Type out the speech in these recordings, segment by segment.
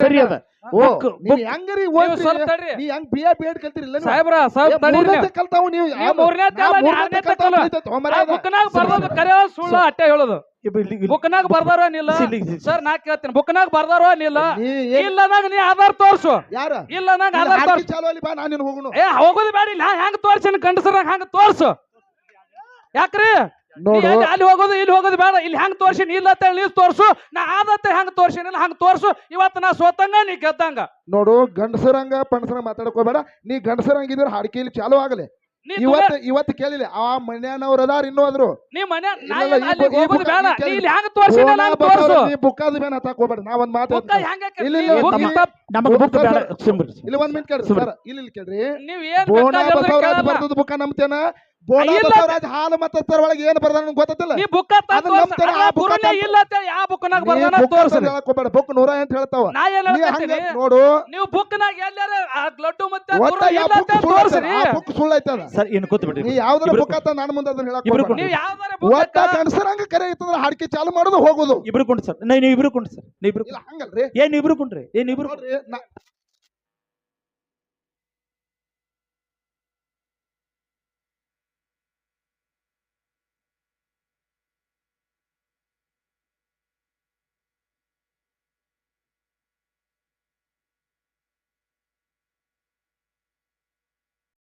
ಸರಿ ಅದ ಹೆಂಗ್ರಿ ನೀ ಹೆಂಗ್ ಬಿಎ ಬಿಎಡ್ ಕಲ್ತಿರಿಲ್ಲ ಸಾಹೇಬ್ರ ಕಲ್ತಾವ್ ನೀವು ಬುಕ್ನಾಗ ಬರ್ದೋದು ಕರೆ ಸುಳ್ಳು ಅಟ್ಟೆ ಹೇಳೋದು ಬುಕ್ನಾಗ ಬರ್ದಾರೋ ನಿಲ್ಲ ಸರ್ ನಾ ಕೇಳ್ತೀನಿ ಬುಕ್ನಾಗ ಬರ್ದಾರೋ ನಿಲ್ಲ ಇಲ್ಲ ನಂಗ ನೀ ಆಧಾರ್ ತೋರ್ಸು ಯಾರ ಇಲ್ಲ ನಂಗ ಆಧಾರ್ ತೋರ್ಸು ಚಾಲೋಲಿ ಬಾ ನಾನು ಹೋಗುನು ಹೋಗೋದು ಬೇಡ ಇಲ್ಲ ಹೆಂಗ್ ತೋರ್ಸಿ ಗಂಡಸರ ಹಂಗ ತೋರ್ಸು ಯಾಕ್ರಿ ಅಲ್ಲಿ ಹೋಗೋದು ಇಲ್ಲಿ ಹೋಗೋದು ಬೇಡ ಇಲ್ಲಿ ಹೆಂಗ್ ತೋರ್ಸಿನಿ ಇಲ್ಲ ಅಂತ ಹೇಳಿ ತೋರ್ಸು ನಾ ಆದತ್ತ ಹೆಂಗ್ ತೋರ್ಸಿನಿಲ್ಲ ಹಂಗ ತೋರ್ಸು ಇವತ್ತು ನಾ ಸೋತಂಗ ನೀ ಗೆದ್ದಂಗ ನೋಡು ಗಂಡಸರಂಗ ಪಣಸರಂಗ ಮಾತಾಡ್ಕೋಬೇಡ ನೀ ಗಂಡಸರಂಗಿದ್ರೆ ಹಾಡ್ಕೇಲಿ ಚಾಲು ಆಗಲೆ ಇವತ್ತು ಕೇಳಿಲ್ಲ ಆ ಮನ್ಯಾನವ್ರ ಅದಾರ ಇನ್ನೂ ಆದ್ರು ನೀ ಮನೆ ಬುಕ್ಕಾದ ಬೇನ ಹತ್ತಾಕ್ ಹೋಗ್ಬೇಡ ನಾ ಒಂದ್ ಮಾತು ಇಲ್ಲಿ ಒಂದ್ ಮಿನಿಟ್ ಕೇಳ್ರಿ ಸರ್ ಇಲ್ಲಿ ಕೇಳ್ರಿ ಬೋನಾ ಬಸವರಾಜ್ ಬರ್ದದ ಬುಕ್ಕ ನಂಬ್ತೇನ ಬೋನಾ ಬಸವರಾಜ್ ಹಾಲು ಮತ್ತ ಒಳಗೆ ಏನ್ ಬರ್ದಾನ ಗೊತ್ತಿಲ್ಲ ಬುಕ್ 100 ಅಂತ ಹೇಳ್ತಾವ ನೋಡು ನೀವು ಬುಕ್ನಾಗ ಎಲ್ಲಾರ ಲಡ್ಡು ಮತ್ತೆ ಬುಕ್ ಸುಳ್ಳು ಐತದ ಸರ್ ಏನು ಗೊತ್ತಬಿಡಿ ನೀ ಯಾವ್ದಾರ ಬುಕ್ ಆತ ನಾನು ಮುಂದೆ ಅದನ್ನ ಹೇಳಕ್ ನೀವು ಯಾವ್ದಾರ ಒಟ್ಟ ಕನಸರಂಗ ಕರೆ ಐತಂದ್ರ ಹಾಡ್ಕಿ ಚಾಲು ಮಾಡೋದು ಹೋಗೋದು ಇಬ್ರು ಕೊಂಡು ಸರ್ ನೀವು ಇಬ್ರು ಕೊಂಡು ಸರ್ ನೀವು ಇಲ್ಲ ಹಂಗಲ್ರಿ ಏನ್ ಇಬ್ರು ಕೊಂಡ್ರಿ ಏನ್ ಇಬ್ರು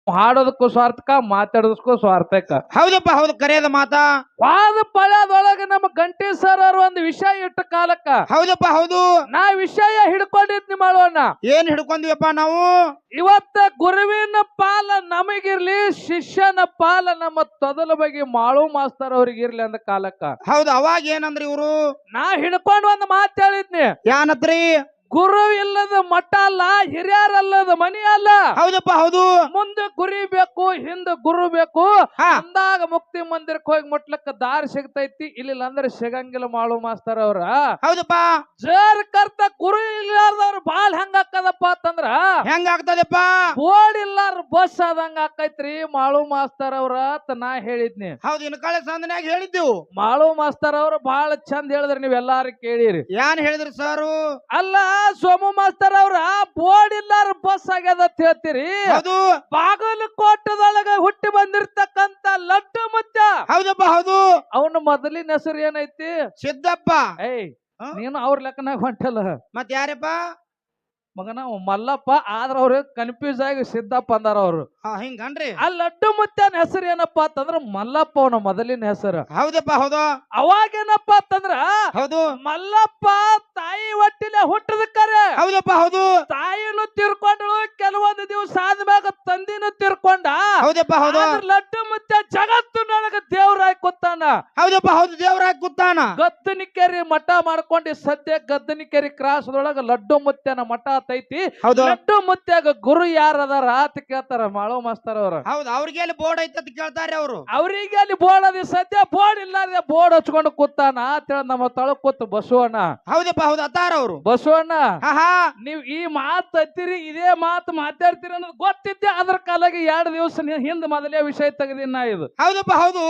ಹಾಡೋದಕ್ಕೂ ಸ್ವಾರ್ಥಕ ಮಾತಾಡೋದಕ್ಕೂ ಸ್ವಾರ್ಥಕ ಹೌದಪ್ಪ ಹೌದು ಕರೆಯದ ಮಾತಾ ವಾದ ಪಳ್ಯದೊಳಗ ನಮ್ಮ ಗಂಟಿ ಸರ್ ಅವ್ರ ಒಂದು ವಿಷಯ ಇಟ್ಟ ಕಾಲಕ್ಕ ಹೌದಪ್ಪ ಹೌದು ನಾ ವಿಷಯ ಹಿಡ್ಕೊಂಡಿದ್ನಿ ಮಾಡೋಣ ಏನ್ ಹಿಡ್ಕೊಂಡಿವಪ್ಪ ನಾವು ಇವತ್ತ ಗುರುವಿನ ಪಾಲ ನಮಗಿರ್ಲಿ ಶಿಷ್ಯನ ಪಾಲ ನಮ್ಮ ತೊದಲ ಬಗ್ಗೆ ಮಾಳು ಮಾಸ್ತರ್ ಅವ್ರಿಗೆ ಇರ್ಲಿ ಅಂದ ಕಾಲಕ್ಕ ಹೌದು ಅವಾಗ ಏನಂದ್ರಿ ಇವ್ರು ನಾ ಹಿಡ್ಕೊಂಡು ಒಂದು ಮಾತು ಹೇಳಿದ್ನಿ ಯಾನತ್ರಿ ಗುರು ಇಲ್ಲದ ಮಠ ಅಲ್ಲ ಹಿರಿಯರಲ್ಲದ ಮನಿ ಅಲ್ಲ ಹೌದಪ್ಪ ಹೌದು ಮುಂದೆ ಗುರಿ ಬೇಕು ಹಿಂದ ಗುರು ಬೇಕು ಅಂದಾಗ ಮುಕ್ತಿ ಮಂದಿರಕ್ಕೆ ಹೋಗಿ ಮುಟ್ಲಕ್ಕ ದಾರಿ ಸಿಗ್ತೈತಿ ಇಲ್ಲ ಅಂದ್ರೆ ಸಿಗಂಗಿಲ್ಲ ಮಾಳು ಮಾಸ್ತರ್ ಅವ್ರ ಹೌದಪ್ಪ ಜರ್ ಕರ್ತ ಗುರು ಇಲ್ಲಾರ್ದವ್ರು ಬಾಳ್ ಹೆಂಗ ಆಕದಪ್ಪ ಅಂತಂದ್ರ ಹೆಂಗ ಆಗ್ತದಪ್ಪ ಬೋರ್ಡ್ ಇಲ್ಲಾರ ಬಸ್ ಆದಂಗ ಆಕೈತ್ರಿ ಮಾಳು ಮಾಸ್ತರ್ ಅವ್ರ ನಾ ಹೇಳಿದ್ನಿ ಹೌದು ಇನ್ನು ಕಾಳೆ ಸಂದನ್ಯಾಗ ಹೇಳಿದ್ದೆವು ಮಾಳು ಮಾಸ್ತರ್ ಅವ್ರು ಬಾಳ ಚಂದ ಹೇಳಿದ್ರಿ ನೀವ್ ಎಲ್ಲಾರು ಕೇಳಿರಿ ಏನ್ ಹೇಳಿದ್ರಿ ಸಾರು ಅಲ್ಲ ಸೋಮು ಮಾಸ್ತರ್ ಅವ್ರ ಬೋರ್ಡ್ ಇಲ್ಲಾರ ಬಸ್ ಆಗ್ಯದ ಅಂತ ಹೇಳ್ತೀರಿ ಬಾಗಲಕೋಟದೊಳಗ ಹುಟ್ಟಿ ಬಂದಿರ್ತಕ್ಕಂತ ಲಡ್ಡು ಮುದ್ದ ಹೌದಪ್ಪ ಹೌದು ಅವನ ಮೊದಲಿನ ಹೆಸರು ಏನೈತಿ ಸಿದ್ದಪ್ಪ ಏಯ್ ನೀನು ಅವ್ರ ಲೆಕ್ಕನಾಗ ಹೊಂಟಲ್ಲ ಮತ್ ಯಾರಪ್ಪ ಮಗನ ಮಲ್ಲಪ್ಪ ಆದ್ರ ಅವ್ರು ಕನ್ಫ್ಯೂಸ್ ಆಗಿ ಸಿದ್ದಪ್ಪ ಅಂದಾರ ಅವ್ರು ಹಿಂಗನ್ರಿ ಆ ಲಡ್ಡು ಮುತ್ತನ ಹೆಸರು ಏನಪ್ಪಾ ಅಂತಂದ್ರ ಮಲ್ಲಪ್ಪ ಅವನ ಮೊದಲಿನ ಹೆಸರು ಹೌದಪ್ಪ ಹೌದು ಅವಾಗೇನಪ್ಪ ಅಂತಂದ್ರ ಹೌದು ಮಲ್ಲಪ್ಪ ತಾಯಿ ಹೊಟ್ಟಿಲೆ ಹುಟ್ಟದಕ್ಕರೆ ಹೌದಪ್ಪ ಹೌದು ತಾಯಿನೂ ತಿರ್ಕೊಂಡ್ಳು ಕೆಲವೊಂದು ದಿವಸ ಆದ್ಮ್ಯಾಗ ತಂದಿನೂ ತಿರ್ಕೊಂಡ ಹೌದಪ್ಪ ಹೌದು ಲಡ್ಡು ಮುತ್ತ ಜಗತ್ತಿನೊಳಗ ದೇವ್ರಾಗಿ ಕೂತಾನ ಹೌದಪ್ಪ ಹೌದು ದೇವ್ರಾಗಿ ಕೂತಾನ ಗದ್ದನಿಕೆರಿ ಮಠ ಮಾಡ್ಕೊಂಡು ಸದ್ಯ ಗದ್ದನಿಕೆರಿ ಕ್ರಾಸದೊಳಗ ಲಡ್ಡು ಮುತ್ತನ ಮಠ ಐತಿ ಲಡ್ಡು ಮುತ್ಯಾಗ ಗುರು ಯಾರದಾರ ಅಂತ ಕೇಳ್ತಾರ ಮಾಳು ಮಾಸ್ತರ್ ಅವ್ರ ಹೌದು ಅವ್ರಿಗೆ ಅಲ್ಲಿ ಬೋರ್ಡ್ ಐತಿ ಅಂತ ಕೇಳ್ತಾರೆ ಅವ್ರು ಅವ್ರಿಗೆ ಅಲ್ಲಿ ಬೋರ್ಡ್ ಅದ ಸದ್ಯ ಬೋರ್ಡ್ ಇಲ್ಲ ಬೋರ್ಡ್ ಹಚ್ಕೊಂಡು ಕೂತಾನ ಅಂತ ನಮ್ಮ ತಳಕ್ ಕೂತು ಬಸವಣ್ಣ ಹೌದಪ್ಪ ಹೌದು ಅತ್ತಾರ ಅವ್ರು ಬಸವಣ್ಣ ನೀವ್ ಈ ಮಾತು ಹತ್ತಿರಿ ಇದೇ ಮಾತು ಮಾತಾಡ್ತೀರಿ ಅನ್ನೋದು ಗೊತ್ತಿದ್ದೆ ಅದ್ರ ಕಾಲಾಗಿ 2 ದಿವಸ ಹಿಂದ್ ಮೊದಲೇ ವಿಷಯ ತೆಗೆದಿನ ನಾ ಇದು ಹೌದಪ್ಪ ಹೌದು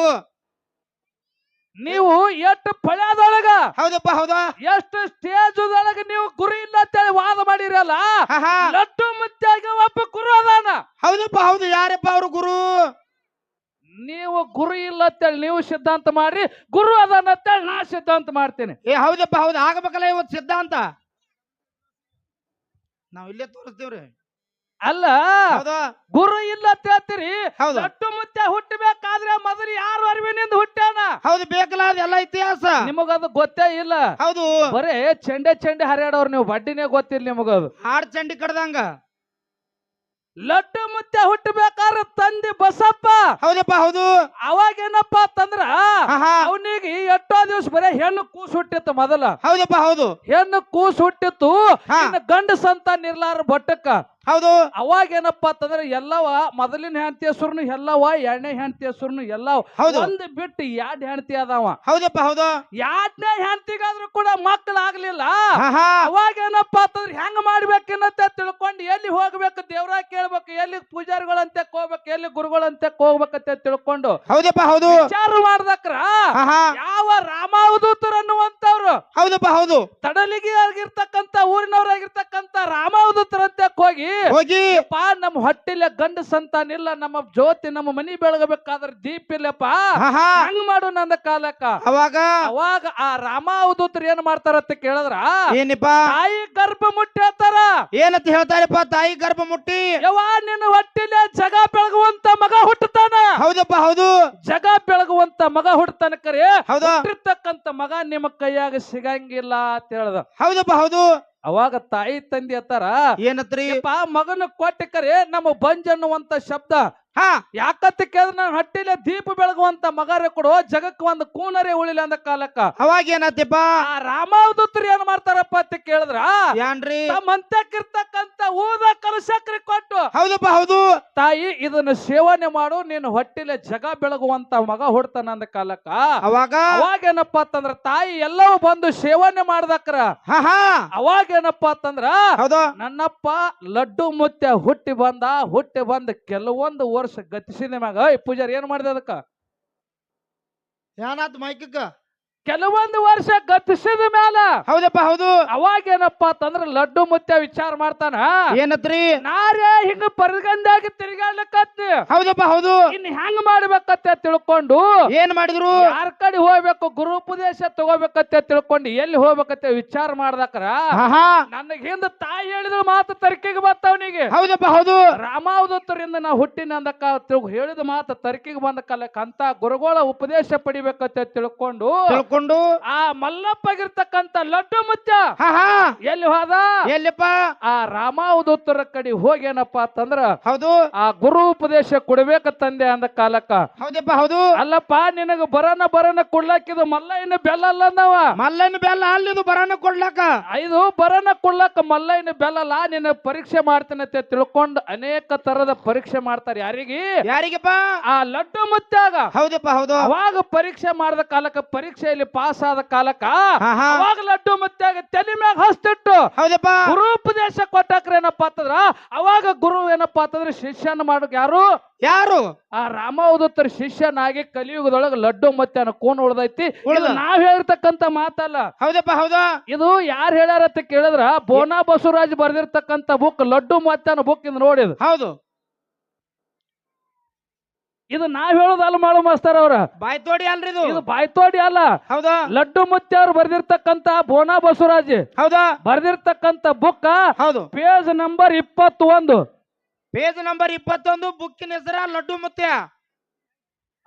ನೀವು ಎಷ್ಟು ಪಳ್ಯದೊಳಗ ಹೌದಪ್ಪ ಹೌದಾ ಎಷ್ಟು ಸ್ಟೇಜ್ ಒಳಗ ನೀವು ಗುರು ಇಲ್ಲ ಅಂತೇಳಿ ವಾದ ಮಾಡಿರಲ್ಲ ಲಡ್ಡು ಮುತ್ಯಾಗ ಒಬ್ಬ ಗುರು ಅದಾನ ಹೌದಪ್ಪ ಹೌದು ಯಾರಪ್ಪ ಅವ್ರು ಗುರು ನೀವು ಗುರು ಇಲ್ಲ ಅಂತೇಳಿ ನೀವು ಸಿದ್ಧಾಂತ ಮಾಡ್ರಿ ಗುರು ಅದಾನ ಅಂತೇಳಿ ನಾ ಸಿದ್ಧಾಂತ ಮಾಡ್ತೇನೆ ಹೌದಪ್ಪ ಹೌದು ಆಗಬೇಕಲ್ಲ ಇವತ್ತು ಸಿದ್ಧಾಂತ ನಾವ್ ಇಲ್ಲೇ ತೋರಿಸ್ತೀವ್ರಿ ಅಲ್ಲ ಗುರು ಇಲ್ಲ ಅಂತ ಹೇಳ್ತೀರಿ ಲಡ್ಡು ಮುತ್ಯ ಹುಟ್ಟಬೇಕಾದ್ರೆ ಮೊದಲು ಯಾರು ಅರಿವಿನಿಂದ ಹುಟ್ಟ್ಯಾನ ಹೌದು ಬೇಕಲ್ಲ ಅದೆಲ್ಲ ಇತಿಹಾಸ ನಿಮಗದು ಗೊತ್ತೇ ಇಲ್ಲ ಹೌದು ಬರೇ ಚೆಂಡೆ ಹರಿಯಾಡವ್ರು ನೀವು ಬಡ್ಡಿನೇ ಗೊತ್ತಿಲ್ಲ ನಿಮಗದು ಹಾಡ್ ಚಂಡಿ ಕಡ್ದಂಗ ಲಡ್ಡು ಮುತ್ಯ ಹುಟ್ಟಬೇಕಾದ್ರೆ ತಂದೆ ಬಸಪ್ಪ ಹೌದಪ್ಪ ಹೌದು ಅವಾಗೇನಪ್ಪ ಅಂತಂದ್ರ ಅವನಿಗೆ ಎಷ್ಟೋ ದಿವಸ ಬರೇ ಹೆಣ್ಣು ಕೂಸು ಹುಟ್ಟಿತ್ತು ಮೊದಲ ಹೌದಪ್ಪ ಹೌದು ಹೆಣ್ಣು ಕೂಸು ಹುಟ್ಟಿತ್ತು ಗಂಡು ಸಂತಾನ ಇರ್ಲಾರ ಬಟ್ಟಕ್ಕ ಹೌದು ಅವಾಗೇನಪ್ಪ ಅಂತಂದ್ರೆ ಎಲ್ಲವ ಮೊದಲಿನ ಹೆಂಡತಿ ಹೆಸರುನು ಎಲ್ಲವ 2ನೇ ಹೆಂಡತಿ ಹೆಸರುನು ಎಲ್ಲವ ಒಂದ್ ಬಿಟ್ಟು 2 ಹೆಂಡತಿ ಅದಾವ ಹೌದಪ್ಪ ಹೌದು 2ನೇ ಹೆಂಡತಿಗಾದ್ರೂ ಕೂಡ ಮಕ್ಕಳಾಗ್ಲಿಲ್ಲ ಅವಾಗೇನಪ್ಪ ಅಂತಂದ್ರೆ ಹೆಂಗ್ ಮಾಡ್ಬೇಕನ್ನತ್ತೆ ತಿಳ್ಕೊಂಡು ಎಲ್ಲಿ ಹೋಗ್ಬೇಕು ದೇವ್ರ ಕೇಳ್ಬೇಕು ಎಲ್ಲಿ ಪೂಜಾರಿಗಳಂತೆ ಹೋಗ್ಬೇಕು ಎಲ್ಲಿ ಗುರುಗಳಂತೆ ಹೋಗ್ಬೇಕಂತ ತಿಳ್ಕೊಂಡು ಹೌದಪ್ಪ ಹೌದು ವಿಚಾರ ಮಾಡ್ದಕ್ರ ಯಾವ ರಾಮಾವಧೂತರು ಅನ್ನುವಂತವ್ರು ಹೌದಪ್ಪ ಹೌದು ತಡಲಿಗೆ ಆಗಿರ್ತಕ್ಕಂತ ಊರಿನವರಾಗಿರ್ತಕ್ಕಂತ ಹೋಗಿ ಹೋಗಿ ಪಾ ನಮ್ಮ ಹೊಟ್ಟಿಲೆ ಗಂಡ ಸಂತಾನ ಇಲ್ಲ, ನಮ್ಮ ಜ್ಯೋತಿ ನಮ್ಮ ಮನಿ ಬೆಳಗಬೇಕಾದ್ರ ದೀಪ ಇಲ್ಲಪ್ಪ, ಹಾ ಹಾ ಹಂಗ ಮಾಡು ನಂದ ಕಾಲಕ್ಕ. ಅವಾಗ ಅವಾಗ ಆ ರಾಮ ಅವಧೂತರು ಏನ್ ಮಾಡ್ತಾರತ್ತ ಕೇಳಿದ್ರ, ಏನಪ್ಪ ತಾಯಿ ಗರ್ಭ ಮುಟ್ಟಿ ಹೇಳ್ತಾರ, ಏನಂತ ಹೇಳ್ತಾರಪ್ಪ? ತಾಯಿ ಗರ್ಭ ಮುಟ್ಟಿ ಯವ್ವ ನಿನ್ನ ಹೊಟ್ಟಿಲೆ ಜಗ ಬೆಳಗುವಂತ ಮಗ ಹುಟ್ಟತಾನ, ಹೌದಪ್ಪ ಹೌದು, ಜಗ ಬೆಳಗುವಂತ ಮಗ ಹುಟ್ಟತಾನ ಕರೆ, ಹೌದಾ ಹುಟ್ಟಿರ್ತಕ್ಕಂತ ಮಗ ನಿಮ್ಮ ಕೈಯಾಗ ಸಿಗಂಗಿಲ್ಲ ಅಂತ ಹೇಳ್ದ. ಹೌದಪ್ಪ ಹೌದು. ಅವಾಗ ತಾಯಿ ತಂದೆ ಅತ್ತಾರ, ಏನತ್ರಿ? ಮಗನ ಕೊಟ್ಟ ಕರೆ ನಮ್ಮ ಬಂಜ್ ಅನ್ನುವಂತ ಶಬ್ದ ಹಾ ಯಾಕತ್ತ ಕೇಳಿದ್ರ ನಾನು ಹಟ್ಟಿಲೆ ದೀಪ ಬೆಳಗುವಂತ ಮಗರೇ ಕೊಡು, ಜಗಕ್ಕೆ ಒಂದು ಕೂನರೇ ಉಳಿಲ ಅಂದ ಕಾಲಕ್ಕ. ಅವಾಗ ಏನತ್ತಪ್ಪ? ಆ ರಾಮಾವಧೂತರು ಏನ್ ಮಾಡ್ತಾರಪ್ಪ ಅಂತ ಕೇಳಿದ್ರ, ಏನ್ರಿ? ತಮ್ಮ ಅಂತಕ್ಕಿರ್ತಕ್ಕಂತ ಊದ ಕಲಶಕ್ರಿ ಕೊಟ್ಟು, ಹೌದಪ್ಪ ಹೌದು, ತಾಯಿ ಇದನ್ನ ಸೇವನೆ ಮಾಡು, ನೀನು ಹೊಟ್ಟಿಲೆ ಜಗ ಬೆಳಗುವಂತ ಮಗ ಹುಡ್ತಾನ ಅಂದ ಕಾಲಕ್ಕ. ಅವಾಗೇನಪ್ಪ ಅಂತಂದ್ರ ತಾಯಿ ಎಲ್ಲವೂ ಬಂದು ಸೇವನೆ ಮಾಡ್ದಕ್ರ. ಹಾ ಹಾ ಅವಾಗೇನಪ್ಪ ಅಂತಂದ್ರ ಹೌದು, ನನ್ನಪ್ಪ ಲಡ್ಡು ಮುತ್ಯ ಹುಟ್ಟಿ ಬಂದ ಕೆಲವೊಂದು ವರ್ಷ ಗತಿಸಿದ ಮ್ಯಾಗ ಪೂಜಾರಿ ಏನ್ ಮಾಡಿದ ಅದಕ್ಕ? ಏನಾತ್ ಮೈಕಕ್ಕ? ಕೆಲವೊಂದು ವರ್ಷ ಗತಿಸಿದ ಮ್ಯಾಲ ಹೌದಪ್ಪ ಹೌದು, ಅವಾಗೇನಪ್ಪ ಅಂತಂದ್ರ ಲಡ್ಡು ಮುತ್ಯ ವಿಚಾರ ಮಾಡ್ತಾನ, ಏನತ್ರಿ? ನಾರೇ ಹಿಂಗ ಪರಿಗಂದಾಗಿ ತಿರುಗಾಡ್ಲಕತ್ತಿ, ಹೌದಪ್ಪ ಹೌದು, ಇನ್ ಹೆಂಗ್ ಮಾಡ್ಬೇಕತ್ತ ತಿಳ್ಕೊಂಡು ಏನ್ ಮಾಡಿದ್ರು? ಯಾರ ಕಡೆ ಹೋಗ್ಬೇಕು, ಗುರುಪದೇಶ ತಗೋಬೇಕತ್ತ ತಿಳ್ಕೊಂಡು ಎಲ್ಲಿ ಹೋಗ್ಬೇಕತ್ತ ವಿಚಾರ ಮಾಡ್ದಕ್ರ ನನಗ ಹಿಂದ ತಾಯಿ ಹೇಳಿದ ಮಾತು ತರ್ಕಿಗೆ ಬರ್ತಾವನಿಗೆ. ಹೌದಪ್ಪ ಹೌದು, ರಾಮಾವಧೂತರಿಂದ ನಾ ಹುಟ್ಟಿನ ಅಂದಕ್ಕ ಹೇಳಿದ ಮಾತು ತರ್ಕಿಗೆ ಬಂದ ಕಾಲಕ್ಕ ಅಂತ ಗುರುಗಳ ಉಪದೇಶ ಪಡಿಬೇಕತ್ತ ತಿಳ್ಕೊಂಡು ಆ ಮಲ್ಲಪ್ಪಗಿರ್ತಕ್ಕಂತ ಲಡ್ಡು ಮುತ್ಯ ಎಲ್ಲಿ ಹೋದ? ಎಲ್ಲಿಪ್ಪ? ಆ ರಾಮಾವಧೂತರ ಕಡೆ ಹೋಗೇನಪ್ಪ ಅಂತಂದ್ರ ಹೌದು, ಆ ಗುರು ಉಪದೇಶ ಕೊಡ್ಬೇಕ ತಂದೆ ಅಂದ ಕಾಲಕ್ಕ. ಹೌದಪ್ಪ ಹೌದು. ಅಲ್ಲಪ್ಪ ನಿನಗ ಬರನ ಕೊಡ್ಲಾಕಿದು ಮಲ್ಲಯ್ಯನ ಬೆಲ್ಲ ಅಲ್ಲ ಅಂದವ. ಮಲ್ಲಯ್ಯನ ಬೆಲ್ಲ ಅಲ್ಲಿದು ಬರನ ಕೊಡ್ಲಾಕ. ಇದು ಬರನ ಕೊಡ್ಲಾಕ ಮಲ್ಲಯ್ಯನ ಬೆಲ್ಲ ಅಲ್ಲ, ನಿನ್ನ ಪರೀಕ್ಷೆ ಮಾಡ್ತೇನೆ ಅಂತ ತಿಳ್ಕೊಂಡು ಅನೇಕ ತರದ ಪರೀಕ್ಷೆ ಮಾಡ್ತಾರೆ. ಯಾರಿಗಪ್ಪ? ಆ ಲಡ್ಡು ಮುತ್ಯಾಗ. ಹೌದಪ್ಪ ಹೌದು. ಅವಾಗ ಪರೀಕ್ಷೆ ಮಾಡಿದ ಕಾಲಕ್ಕ, ಪರೀಕ್ಷೆಯಲ್ಲಿ ಪಾಸ್ ಆದ ಕಾಲಕ್ಕ ಅವಾಗ ಲಡ್ಡು ಮುತ್ಯಾಗ ತಲೆ ಮ್ಯಾಗ ಹಸ್ತಿಟ್ಟು ಹೌದಪ್ಪ ಗುರು ಉಪದೇಶ ಕೊಟ್ಟಾಕ್ರ ಏನಪ್ಪಾ ಅಂತಂದ್ರ, ಅವಾಗ ಗುರು ಏನಪ್ಪಾ ಅಂತಂದ್ರ ಶಿಷ್ಯನ ಮಾಡಕ್ ಯಾರು ಆ ರಾಮಾವಧೂತರ ಶಿಷ್ಯನಾಗಿ ಕಲಿಯುಗದೊಳಗ ಲಡ್ಡು ಮುತ್ಯನ ಕೂನ್ ಉಳ್ದೈತಿ. ನಾವ್ ಹೇಳಿರ್ತಕ್ಕಂತ ಮಾತಲ್ಲ. ಹೌದಪ್ಪ ಹೌದಾ. ಇದು ಯಾರು ಹೇಳ್ಯಾರ ಅಂತ ಕೇಳಿದ್ರ ಬೋನಾ ಬಸವರಾಜ್ ಬರ್ದಿರ್ತಕ್ಕಂತ ಬುಕ್ ಲಡ್ಡು ಮುತ್ಯನ ಬುಕ್ ಇದು ನೋಡಿದ್. ಹೌದು, ಇದು ನಾವ್ ಹೇಳೋದಲ್ಲ ಮಾಡು ಮಾಸ್ತರ್ ಅವ್ರ ಬಾಯ್ತೋಡಿ ಅಲ್ರಿ ಇದು ಬಾಯ್ತೋಡಿ ಅಲ್ಲ. ಹೌದಾ, ಲಡ್ಡು ಮುತ್ಯ ಅವ್ರು ಬರ್ದಿರ್ತಕ್ಕಂತ ಬೋನಾ ಬಸವರಾಜ್ ಹೌದಾ ಬರ್ದಿರ್ತಕ್ಕಂತ ಬುಕ್. ಹೌದು, ಪೇಜ್ ನಂಬರ್ 21. Page number 21. ಬುಕ್ಕಿನ ಹೆಸರ ಲಡ್ಡು ಮುತ್ಯ.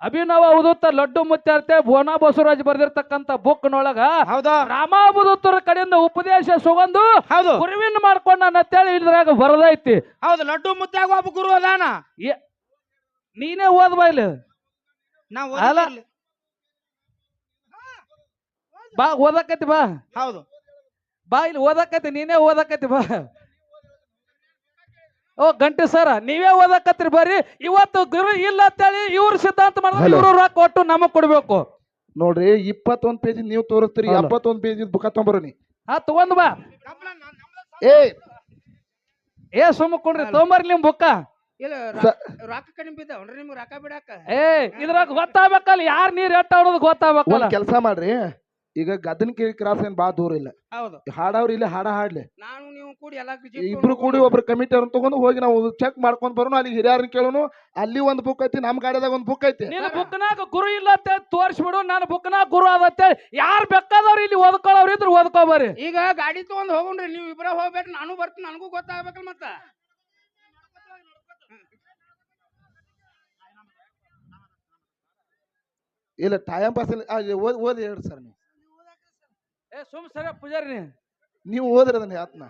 ಅಭಿನವ ಅವಧೂತ ಲಡ್ಡು ಮುತ್ಯ ಅಂತ ಬೋನಾ ಬಸವರಾಜ್ ಬರ್ದಿರ್ತಕ್ಕಂತ ಬುಕ್ ನೊಳಗ ಹೌದಾ ರಾಮಾವಧೂತರ ಕಡೆಯಿಂದ ಉಪದೇಶ ಸುಗಂದು ಹೌದು ಗುರುವಿನ ಮಾಡ್ಕೊಂಡ ಅಂತೇಳಿ ಇದ್ರಾಗ ಬರದೈತಿ. ಹೌದು, ಲಡ್ಡು ಮುತ್ಯಾಗ ಒಬ್ಬ ಗುರು ಅದಾನ. ನೀನೇ ಓದ್ಬಾ ಇಲ್ಲಿ. ಬಾ ಓದಕತಿ ಬಾ. ಹೌದು ಬಾ ಇಲ್ಲಿ ಓದಕತಿ, ನೀನೇ ಓದಕತಿ ಬಾ. ಓ ಗಂಟೆ ಸರ ನೀವೇ ಓದಕತ್ರಿ ಬರ್ರಿ. ಇವತ್ತು ಗುರು ಇಲ್ಲ ಅಂತೇಳಿ ಇವ್ರ ಸಿದ್ಧಾಂತ ಮಾಡಿದ್ರೆ ಇವ್ರು ರೊಕ್ಕ ಕೊಟ್ಟು ನಮಗ್ ಕೊಡ್ಬೇಕು ನೋಡ್ರಿ. 21 ಪೇಜ್ ನೀವು ತೋರಿಸ್ತೀರಿ, 71 ಪೇಜ್ ಬುಕ್ ತಗೊಂಬರೋನಿ. ತಗೊಂಡ್ ಬಾ. ಏ ಸುಮ್ಮ ಕೊಡ್ರಿ, ತೊಗೊಂಬರ್ರಿ ನಿಮ್ ಬುಕ್ಕ. ರೊಕ್ಕ ಕಡಿಮೆ ಬಿದ್ದಾವ್ರಿ ನಿಮ್ಗೆ ರೊಕ್ಕ ಬಿಡಾಕ. ಇದ್ರಾಗ ಗೊತ್ತಾಗ್ಬೇಕಲ್ಲ ಯಾರು ನೀರ್ ಎಟ್ಟ ಆಡೋದು ಗೊತ್ತಾಗ್ಬೇಕಲ್ಲ. ಕೆಲಸ ಮಾಡ್ರಿ, ಈಗ ಗದನ್ ಕ್ರಾಸ್ ಏನ್ ಬಾಳ ದೂರ ಇಲ್ಲ. ಹೌದು, ಹಾಡವ್ರಿ ಇಲ್ಲ ಹಾಡ ಹಾಡ್ಲಿ, ನಾನು ನೀವು ಕೂಡಿ ಎಲ್ಲ ಇಬ್ರು ಕೂಡಿ ಒಬ್ರು ಕಮಿಟಿ ಅವ್ರನ್ನ ತಗೊಂಡು ಹೋಗಿ ನಾವು ಚೆಕ್ ಮಾಡ್ಕೊಂಡ್ ಬರೋನು. ಅಲ್ಲಿ ಹಿರಿಯರನ್ನ ಕೇಳೋನು. ಅಲ್ಲಿ ಒಂದ್ ಬುಕ್ ಐತಿ, ನಮ್ ಗಾಡಿದಾಗ ಒಂದ್ ಬುಕ್ ಐತಿ. ನಿನ್ನ ಬುಕ್ನಾಗ ಗುರು ಇಲ್ಲ ಅಂತ ತೋರಿಸ್ಬಿಡು, ನಾನು ಬುಕ್ನಾಗ ಗುರು ಆದತ್ತೆ. ಯಾರು ಬೇಕಾದವ್ರು ಇಲ್ಲಿ ಓದ್ಕೊಳ್ಳೋರು ಇದ್ರು ಓದ್ಕೋಬರ್ರಿ. ಈಗ ಗಾಡಿ ತಗೊಂಡ್ ಹೋಗೋಣ್ರಿ, ನೀವು ಇಬ್ರ ಹೋಗ್ಬೇಕು, ನಾನು ಬರ್ತೀನಿ, ನನಗೂ ಗೊತ್ತಾಗ್ಬೇಕಲ್ಲ. ಮತ್ತ ಇಲ್ಲ ಟೈಮ್ ಪಾಸ್ ಓದಿ ಹೇಳ್ರಿ ಸರ್. ನೀವು ಸುಮ್ ಸರಿ ಪೂಜಾರಿ ನೀವು ಓದ್ರಿ ಅದನ್ನ ಆತ್ನ.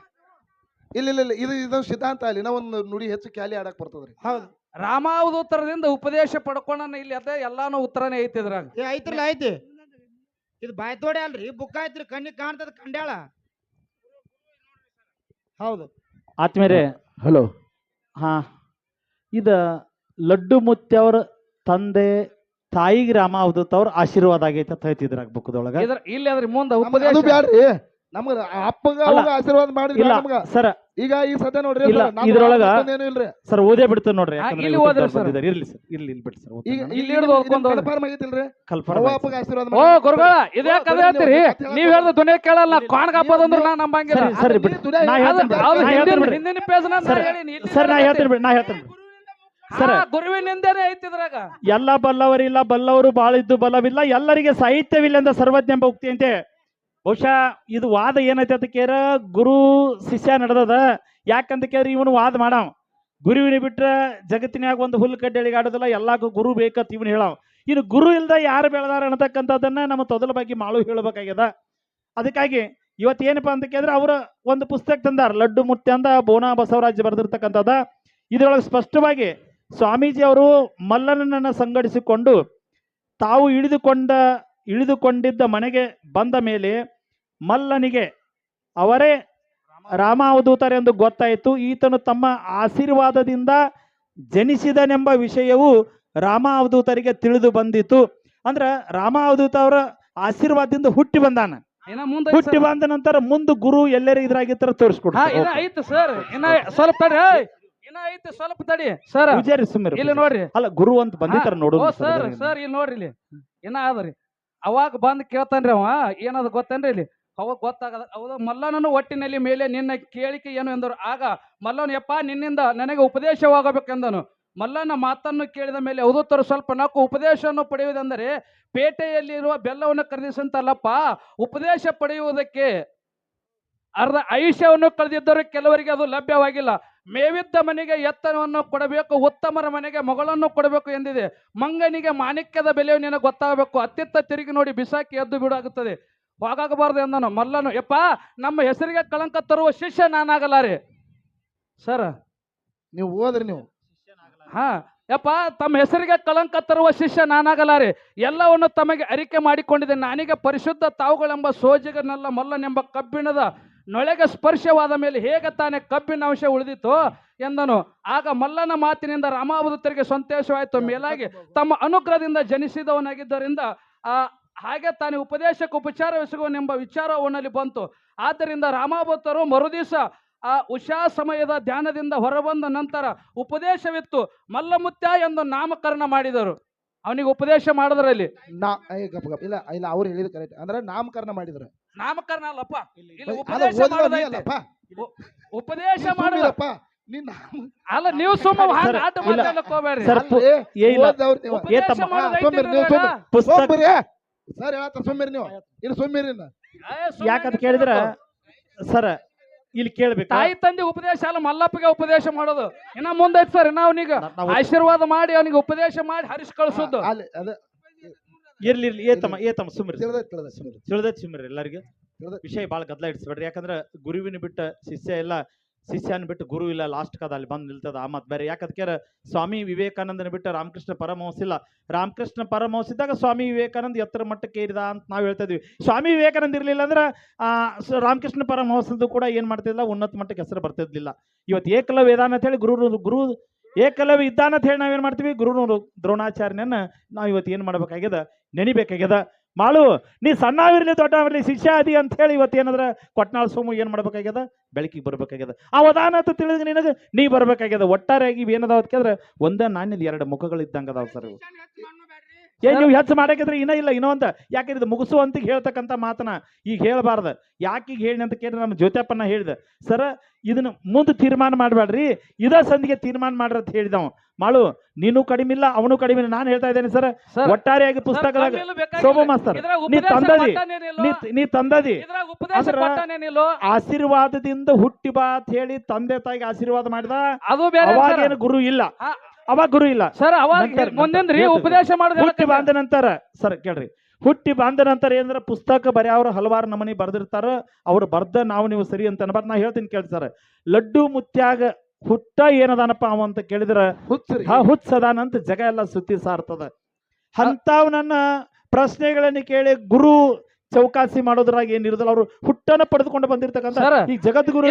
ಇಲ್ಲ ಇಲ್ಲ ಇಲ್ಲ, ಇದೊಂದು ಸಿದ್ಧಾಂತ ಅಲ್ಲಿ ನಾ ಒಂದು ನುಡಿ ಹೆಚ್ಚು ಕ್ಯಾಲಿ ಆಡಕ್ ಬರ್ತದ್ರಿ. ಹೌದು, ರಾಮಾವಧೂತರದಿಂದ ಉಪದೇಶ ಪಡ್ಕೊಂಡ ಇಲ್ಲಿ ಅದ ಎಲ್ಲಾನು ಉತ್ತರನೇ ಐತಿ ಇದ್ರಾಗ. ಐತ್ರಲ್ಲ ಐತಿ. ಇದು ಬಾಯ್ತೋಡೆ ಅಲ್ರಿ, ಬುಕ್ ಐತ್ರಿ, ಕಣ್ಣಿಗೆ ಕಾಣ್ತದ ಕಂಡ್ಯಾಳ. ಹೌದು ಆತ್ಮೇರೆ. ಹಲೋ. ಹಾ, ಇದ ಲಡ್ಡು ಮುತ್ಯ ಅವ್ರ ತಂದೆ ತಾಯಿಗೆ ರಾಮಾವಧೂತ ಅವ್ರ ಆಶೀರ್ವಾದ ಆಗೈತೆ ಅಂತ ಹೇಳ್ತಿದ್ರಾಗ ಬುಕ್ದೊಳಗ. ಇಲ್ಲಿ ಅದ್ರಿ ಮುಂದೆ ಉಪದೇಶ ಬ್ಯಾಡ್ರಿ, ನಮ್ಗ ಅಪ್ಪಗ ಆಶೀರ್ವಾದ ಮಾಡಿದ್ರ ನಮ್ಗ. ಸರ್ ಈಗ ಈ ಸದ್ಯ ನೋಡ್ರಿ ಇಲ್ಲ, sir, ನಾನು ಇದ್ರೊಳಗ ಏನು ಇಲ್ರಿ ಸರ್ ಓದೇ ಬಿಡ್ತೇನೆ ನೋಡ್ರಿ ಹಾ, ಯಾಕಂದ್ರೆ ಇಲ್ಲಿ ಇವತ್ತು ಓದ್ರಿ ಅವ್ರು sir. ಬಂದಿದ್ದಾರೆ. ಇರ್ಲಿ ಸರ್ ಇಲ್ಲಿ ಬಿಡಿ ಸರ್ ಈಗ ಇಲ್ಲಿ ಹಿಡ್ದು ಹೋಗ್ಕೊಂಡು ಹೋಗ್ರಿ. ಕನ್ಫರ್ಮ್ ಆಗೈತಿಲ್ರಿ ಕಲ್ಪನಾ ಅವ್ವ ಬಾಯಿ ಅಪ್ಪಗೆ ಆಶೀರ್ವಾದ ಓ ಮಾಡಿ. ಗುರುಗಳ ಇದೇ ಓ, ಕದ ಬರ್ರಿ ಹೇಳ್ತೀರಿ ನೀವು ಮತ್ತೆ ನೀವ್ ಹೇಳ್ದ ದುನಿಯಾ ಕೇಳಲ್ಲ ಕಾಣ್ಗ ಹಬ್ಬದಂದ್ರೆ ನಾ ನಂಬಂಗಿಲ್ಲ ಸರಿ ಸರಿ ಬಿಡಿ ದುನಿಯಾ ನಾ ಹೇಳ್ತೀನಿ ಹೇಳ್ತೀನಿ ಅದು ನಾ ಹೇಳ್ತೀನಿ ಬಿಡಿ. ಹಿಂದಿನ ಪೇಜ್ ಸರ್ ಸರ್ ನಾ ಹೇಳ್ತೀನಿ ಬಿಡಿ ನಾ ಹೇಳ್ತೀನಿ ಬಿಡಿ. ಸರ್ ಗುರುವಿನಿಂದನೇ ಐತಿದ್ರಾಗ ಎಲ್ಲ ಬಲ್ಲವರಿಲ್ಲ ಬಲ್ಲವರು ಬಾಳಿದ್ದು ಬಲವಿಲ್ಲ ಎಲ್ಲರಿಗೆ ಸಾಹಿತ್ಯವಿಲ್ಲ ಅಂತ ಸರ್ವಜ್ಞ ಎಂಬ ಉಕ್ತಿ ಅಂತೆ. ಬಹುಶಃ ಇದು ವಾದ ಏನೈತೆ ಅಂತ ಕೇರ ಗುರು ಶಿಷ್ಯ ನಡೆದದ. ಯಾಕಂತ ಕೇಳ್ರಿ ಇವನು ವಾದ ಮಾಡಾವ ಗುರುವಿನ ಬಿಟ್ರ ಜಗತ್ತಿನಾಗ ಒಂದು ಹುಲ್ಲು ಕಡ್ಡೆಳಿಗೆ ಆಡೋದಿಲ್ಲ, ಎಲ್ಲಾಗೂ ಗುರು ಬೇಕಂತ ಇವನು ಹೇಳಾವ. ಇನ್ನು ಗುರು ಇಲ್ದ ಯಾರು ಬೆಳೆದಾರ ಅನ್ನತಕ್ಕಂಥದ್ದನ್ನ ನಮ್ಮ ತೊದಲ ಬಗ್ಗೆ ಮಾಳು ಹೇಳಬೇಕಾಗ್ಯದ. ಅದಕ್ಕಾಗಿ ಇವತ್ತು ಏನಪ್ಪಾ ಅಂತ ಕೇಳಿದ್ರೆ ಅವರ ಒಂದು ಪುಸ್ತಕ ತಂದಾರ ಲಡ್ಡು ಮುತ್ಯ ಅಂತ ಬೋನಾ ಬಸವರಾಜ್ ಬರೆದಿರ್ತಕ್ಕಂಥದ್ದ. ಇದರೊಳಗೆ ಸ್ಪಷ್ಟವಾಗಿ ಸ್ವಾಮೀಜಿ ಅವರು ಮಲ್ಲನನ್ನ ಸಂಘಟಿಸಿಕೊಂಡು ತಾವು ಇಳಿದುಕೊಂಡಿದ್ದ ಮನೆಗೆ ಬಂದ ಮೇಲೆ ಮಲ್ಲನಿಗೆ ಅವರೇ ರಾಮ ಅವಧೂತರೆಂದು ಗೊತ್ತಾಯಿತು. ಈತನು ತಮ್ಮ ಆಶೀರ್ವಾದದಿಂದ ಜನಿಸಿದನೆಂಬ ವಿಷಯವು ರಾಮ ಅವಧೂತರಿಗೆ ತಿಳಿದು ಬಂದಿತು. ಅಂದ್ರ ರಾಮ ಅವಧೂತ ಅವರ ಆಶೀರ್ವಾದದಿಂದ ಹುಟ್ಟಿ ಬಂದಾನ. ಇನ್ನ ಮುಂದೆ ಹುಟ್ಟಿ ಬಂದ ನಂತರ ಮುಂದೆ ಗುರು ಎಲ್ಲರೂ ಇದ್ರಾಗಿತ್ತರ ಹಾ ತೋರಿಸ್ಕೊಡ್ತಾರೆ. ಇನ್ನ ಐತಿ ಸರ್ ಇನ್ನ ಸ್ವಲ್ಪ ತಡಿ ಇನ್ನ ಐತಿ ಸ್ವಲ್ಪ ತಡಿ ಸರ್ ಪೂಜಾರಿ ಸುಮ್ಮನೆ ಇಲ್ಲಿ ನೋಡ್ರಿ ಅಲ್ಲ ಗುರು ಅಂತ ಬಂದಿತ್ತಾರ ನೋಡು ಓ ಸರ್ ಸರ್ ಇಲ್ಲಿ ನೋಡ್ರಿ ಇಲ್ಲಿ ಇನ್ನ ಅದರಿ ಅವಾಗ ಬಂದ್ ಕೇಳ್ತಾನ್ರಿ ಅವ ಏನದ ಗೊತ್ತೇನ್ರಿ ಇಲ್ಲಿ ಅವಾಗ ಗೊತ್ತಾಗದ ಹೌದು ಮಲ್ಲನನು ಒಟ್ಟಿನಲ್ಲಿ ಮೇಲೆ ನಿನ್ನ ಕೇಳಿಕೆ ಏನು ಎಂದರು. ಆಗ ಮಲ್ಲನು ಯಪ್ಪ ನಿನ್ನಿಂದ ನನಗೆ ಉಪದೇಶವಾಗಬೇಕೆಂದನು. ಮಲ್ಲನ ಮಾತನ್ನು ಕೇಳಿದ ಮೇಲೆ ಅವಧೂತರು ಸ್ವಲ್ಪ ನಾಲ್ಕು ಉಪದೇಶವನ್ನು ಪಡೆಯುವುದೆಂದರೆ ಪೇಟೆಯಲ್ಲಿರುವ ಬೆಲ್ಲವನ್ನು ಖರೀದಿಸಂತಲ್ಲಪ್ಪ, ಉಪದೇಶ ಪಡೆಯುವುದಕ್ಕೆ ಅರ್ಧ ಆಯುಷ್ಯವನ್ನು ಕಳೆದಿದ್ದರೂ ಕೆಲವರಿಗೆ ಅದು ಲಭ್ಯವಾಗಿಲ್ಲ. ಮೇವಿದ್ದ ಮನೆಗೆ ಎತ್ತರವನ್ನು ಕೊಡಬೇಕು, ಉತ್ತಮರ ಮನೆಗೆ ಮಗಳನ್ನು ಕೊಡಬೇಕು ಎಂದಿದೆ. ಮಂಗನಿಗೆ ಮಾಣಿಕ್ಯದ ಬೆಲೆಯು ನಿನಗೆ ಗೊತ್ತಾಗಬೇಕು, ಅತ್ತಿತ್ತ ತಿರುಗಿ ನೋಡಿ ಬಿಸಾಕಿ ಎದ್ದು ಬಿಡಾಗುತ್ತದೆ, ಹೋಗಾಗಬಾರ್ದು ಎಂದನು. ಮಲ್ಲನು ಯಪ್ಪ ನಮ್ಮ ಹೆಸರಿಗೆ ಕಳಂಕ ತರುವ ಶಿಷ್ಯ ನಾನಾಗಲಾರೆ. ಸರ್ ನೀವು ಹೋದ್ರಿ ನೀವು ಹಾ ಯಪ್ಪ ತಮ್ಮ ಹೆಸರಿಗೆ ಕಳಂಕ ತರುವ ಶಿಷ್ಯ ನಾನಾಗಲಾರೆ, ಎಲ್ಲವನ್ನು ತಮಗೆ ಅರಿಕೆ ಮಾಡಿಕೊಂಡಿದೆ. ನಾನೀಗ ಪರಿಶುದ್ಧ ತಾವುಗಳೆಂಬ ಸೋಜಿಗನೆಲ್ಲ ಮಲ್ಲನೆಂಬ ಕಬ್ಬಿಣದ ನೊಳೆಗೆ ಸ್ಪರ್ಶವಾದ ಮೇಲೆ ಹೇಗೆ ತಾನೇ ಕಬ್ಬಿನ ಅಂಶ ಉಳಿದಿತ್ತು ಎಂದನು. ಆಗ ಮಲ್ಲನ ಮಾತಿನಿಂದ ರಾಮಾವಧೂತರಿಗೆ ಸಂತೋಷವಾಯಿತು. ಮೇಲಾಗಿ ತಮ್ಮ ಅನುಗ್ರಹದಿಂದ ಜನಿಸಿದವನಾಗಿದ್ದರಿಂದ ಹಾಗೆ ತಾನೇ ಉಪದೇಶಕ್ಕೆ ಉಪಚಾರವೆಸಗುವನೆಂಬ ವಿಚಾರ ಅವನಲ್ಲಿ ಬಂತು. ಆದ್ದರಿಂದ ರಾಮಾವಧೂತರು ಮರುದಿವಸ ಉಷಾ ಸಮಯದ ಧ್ಯಾನದಿಂದ ಹೊರಬಂದ ನಂತರ ಉಪದೇಶವಿತ್ತು. ಮಲ್ಲಮುತ್ಯ ಎಂದು ನಾಮಕರಣ ಮಾಡಿದರು. ಅವನಿಗೆ ಉಪದೇಶ ಮಾಡಿದ್ರಲ್ಲಿ ಇಲ್ಲ ಇಲ್ಲ ಅವ್ರು ಹೇಳಿದ ಕರೆಕ್ಟ್ ಅಂದ್ರೆ ನಾಮಕರಣ ಮಾಡಿದ್ರು. ನಾಮಕರಣ ಅಲ್ಲಪ್ಪ, ಇಲ್ಲಿ ಅದು ಉಪದೇಶ ಓದಿಲ್ಲ ನೀ ಮಾಡೋದೈತೆ. ಅಲ್ಲಪ್ಪ. ಉಪದೇಶ ನೀ ಮಾಡೋದು ಸುಮ್ನಿರಪ್ಪ. ನೀನ್ ಅಲ್ಲ, ನೀವು ಸುಮ್ಮ ಸರ್, ಆಟ ಇಲ್ಲ. ಮಾತಾಡಕ್ ಹೋಗ್ಬೇಡ್ರಿ. ಸರ್, ಅಲ್ರಿ, ಏ ಇಲ್ಲ. ಓದ್ದವ್ರು ನೀವು. ಉಪದೇಶ ತಮ್ಮ? ಮಾಡೋದೈತಿ ಸೋಮ್ಯರು ನೀವು ಇದ್ರಾಗ. ಪುಸ್ತಕ ಸೋಮ್ಯರಿ ಸರ್ ಹೇಳತ್ತ ಸೋಮ್ಯರಿ ನೀವು ಇನ್ನು ಸೋಮ್ಯರಿ ಸುಮ್ನೆ ಯಾಕಂತ ಕೇಳಿದ್ರ ಸರ್ ಇಲ್ಲಿ ಕೇಳ್ಬೇಕು. ತಾಯಿ ತಂದೆ ಉಪದೇಶ ಅಲ್ಲ, ಮಲ್ಲಪ್ಪಗೆ ಉಪದೇಶ ಮಾಡೋದು ಇನ್ನ ಮುಂದೈತಿ ಸರ್. ಇನ್ನ ಅವನಿಗೆ ಆಶೀರ್ವಾದ ಮಾಡಿ ಅವನಿಗೆ ಉಪದೇಶ ಮಾಡಿ ಹರಿಸಿ ಕಳಿಸೋದು. ಅಲ್ಲಿ ಅದ ಇರ್ಲಿ ಇರ್ಲಿ ಏತಮ್ಮ ಸುಮ್ರಿ ತಿಳಿದೈತಿ ಸುಮ್ರಿ ಎಲ್ಲರಿಗೆ. ತಿಳಿದೈತಿ. ವಿಷಯ ಭಾಳ ಗದ್ದಲ ಇಡ್ಸ್ಬೇಡ್ರಿ. ಯಾಕಂದ್ರೆ ಗುರುವಿನ ಬಿಟ್ಟ ಶಿಷ್ಯ ಇಲ್ಲ, ಶಿಷ್ಯನ ಬಿಟ್ಟು ಗುರು ಇಲ್ಲ. ಲಾಸ್ಟ್ ಕದ ಅಲ್ಲಿ ಬಂದು ನಿಲ್ತದ ಆ ಮಾತು ಬೇರೆ. ಯಾಕಂದ್ರೆ ಸ್ವಾಮಿ ವಿವೇಕಾನಂದನ ಬಿಟ್ಟು ರಾಮಕೃಷ್ಣ ಪರಮಹಂಸ ಇಲ್ಲ. ರಾಮಕೃಷ್ಣ ಪರಮಹಂಸ ಇದ್ದಾಗ ಸ್ವಾಮಿ ವಿವೇಕಾನಂದ ಎತ್ತರ ಮಟ್ಟಕ್ಕೆ ಏರಿದ ಅಂತ ನಾವು ಹೇಳ್ತಾ ಇದ್ವಿ. ಸ್ವಾಮಿ ವಿವೇಕಾನಂದ ಇರಲಿಲ್ಲ ಅಂದ್ರೆ ರಾಮಕೃಷ್ಣ ಪರಮಹಂಸದ್ದು ಕೂಡ ಏನ್ ಮಾಡ್ತಿದ್ದಿಲ್ಲ, ಉನ್ನತ ಮಟ್ಟಕ್ಕೆ ಹೆಸರು ಬರ್ತಿರ್ಲಿಲ್ಲ. ಇವತ್ತು ಏಕಲವ್ಯ ವೇದಾನ ಅಂತ ಹೇಳಿ ಗುರು ಏಕಲವ್ಯ ಇದ್ದಾನ ಅಂತ ಹೇಳಿ ನಾವೇನ್ ಮಾಡ್ತೀವಿ, ಗುರು ದ್ರೋಣಾಚಾರ್ಯನನ್ನ ನಾವು ಇವತ್ತು ಏನ್ ಮಾಡ್ಬೇಕಾಗ್ಯದ, ನೆನಿಬೇಕಾಗ್ಯದ. ಮಾಳು ನೀ ಸಣ್ಣವಿರ್ಲಿ ದೊಡ್ಡವಿರ್ಲಿ ಶಿಷ್ಯ ಅದಿ ಅಂತ ಹೇಳಿ ಇವತ್ತು ಏನಾದ್ರ ಕೊಟ್ನಾಳ ಸೋಮು ಏನ್ ಮಾಡ್ಬೇಕಾಗ್ಯದ, ಬೆಳಕಿಗೆ ಬರ್ಬೇಕಾಗ್ಯದ. ಆ ವದಾನ ಅಂತ ತಿಳಿದ ನಿನಗೆ ನೀ ಬರ್ಬೇಕಾಗ್ಯದ. ಒಟ್ಟಾರೆಯಾಗಿ ಏನದಾವ ಕೇಳಿದ್ರೆ ಒಂದೇ ನಾಣ್ಯದ ಎರಡು ಮುಖಗಳು ಇದ್ದಂಗ ಅದಾವ ಸರ್. ಏನ್ ನೀವು ಹೆಚ್ಚು ಮಾಡಾಕಿದ್ರೆ ಇನ್ನೊಂದ ಯಾಕೆ ಇದು ಮುಗಿಸುವಂತ ಹೇಳ್ತಕ್ಕಂಥ ಮಾತನ ಈಗ ಹೇಳಬಾರ್ದ. ಯಾಕೀಗ ಹೇಳಿ ಅಂತ ಕೇಳಿದ್ರೆ ನಮ್ಮ ಜ್ಯೋತ್ಯಪ್ಪನ ಹೇಳಿದ ಸರ್ ಇದನ್ನ ಮುಂದೆ ತೀರ್ಮಾನ ಮಾಡಬೇಡ್ರಿ, ಇದ ಸಂದಿಗೆ ತೀರ್ಮಾನ ಮಾಡ್ರಿ ಅಂತ ಹೇಳಿದವ. ಮಾಳು ನೀನು ಕಡಿಮೆ ಇಲ್ಲ, ಅವನು ಕಡಿಮೆ ಇಲ್ಲ. ನಾನು ಹೇಳ್ತಾ ಇದ್ದೇನೆ ಸರ್, ಒಟ್ಟಾರೆಯಾಗಿ ಪುಸ್ತಕದಾಗ ಶೋಭಾ ಮಾಸ್ತರ್ ನೀ ತಂದದಿ ಆಶೀರ್ವಾದದಿಂದ ಹುಟ್ಟಿ ಬಾ ಅಂತ ಹೇಳಿ ತಂದೆ ತಾಯಿಗೆ ಆಶೀರ್ವಾದ ಮಾಡಿದ. ಅದು ಬೇರೆ ಅವಾಗೇನು ಗುರು ಇಲ್ಲ, ಅವಾಗ ಗುರು ಇಲ್ಲ ಸರ್. ಅವಾಗ ಮುಂದಿನ ಉಪದೇಶ ಮಾಡೋದು ಹುಟ್ಟಿ ಬಾಂದ ನಂತರ ಸರ್ ಕೇಳ್ರಿ, ಹುಟ್ಟಿ ಬಾಂದ ನಂತರ ಏನಂದ್ರೆ ಪುಸ್ತಕ ಬರೆಯವ್ರು ಹಲವಾರು ನಮನಿ ಬರ್ದಿರ್ತಾರ. ಅವ್ರು ಬರ್ದ ನೀವು ಸರಿ ಅಂತ ಅನ್ಬಾರ್ದು. ನಾ ಹೇಳ್ತೀನಿ ಕೇಳಿ ಸರ್, ಲಡ್ಡು ಮುತ್ಯಾಗ ಹುಟ್ಟ ಏನದಾನಪ್ಪ ಅವ ಅಂತ ಕೇಳಿದ್ರ ಹುಚ್ಚದಾನ ಅಂತ ಜಗ ಎಲ್ಲ ಸುತ್ತಿ ಸಾರ್ತದ. ಅಂಥವ್ನನ್ನ ಪ್ರಶ್ನೆಗಳನ್ನ ಕೇಳಿ ಗುರು ಚೌಕಾಸಿ ಮಾಡೋದ್ರಾಗ ಏನಿರೋದಿಲ್ಲ. ಅವರು ಹುಟ್ಟನ್ನ ಪಡೆದುಕೊಂಡು ಬಂದಿರ್ತಕ್ಕಂಥ ಈ ಜಗದ್ಗುರು